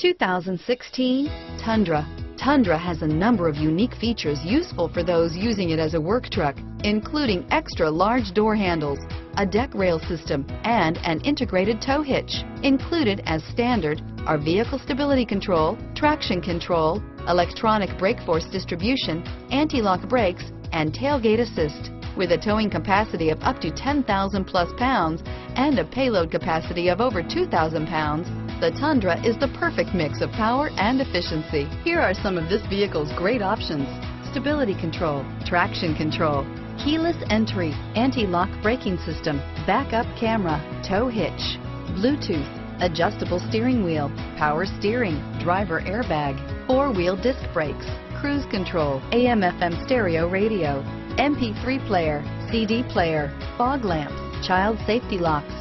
2016 Tundra. Tundra has a number of unique features useful for those using it as a work truck, including extra large door handles, a deck rail system, and an integrated tow hitch. Included as standard are vehicle stability control, traction control, electronic brake force distribution, anti-lock brakes, and tailgate assist. With a towing capacity of up to 10,000 plus pounds and a payload capacity of over 2,000 pounds, the Tundra is the perfect mix of power and efficiency. Here are some of this vehicle's great options: stability control, traction control, keyless entry, anti-lock braking system, backup camera, tow hitch, Bluetooth, adjustable steering wheel, power steering, driver airbag, four-wheel disc brakes, cruise control, AM/FM stereo radio, MP3 player, CD player, fog lamps, child safety locks,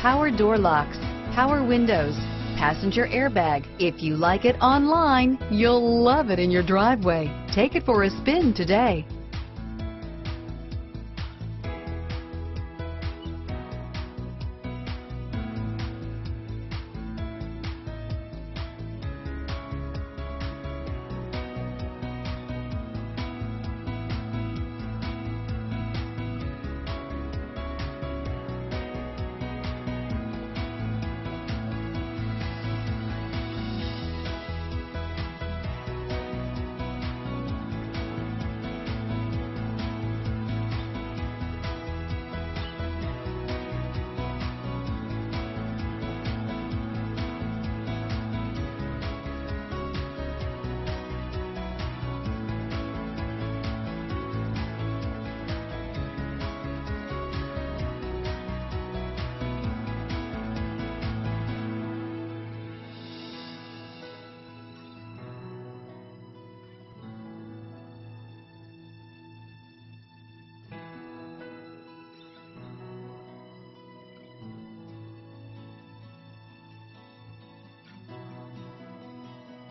power door locks, power windows, passenger airbag. If you like it online, you'll love it in your driveway. Take it for a spin today.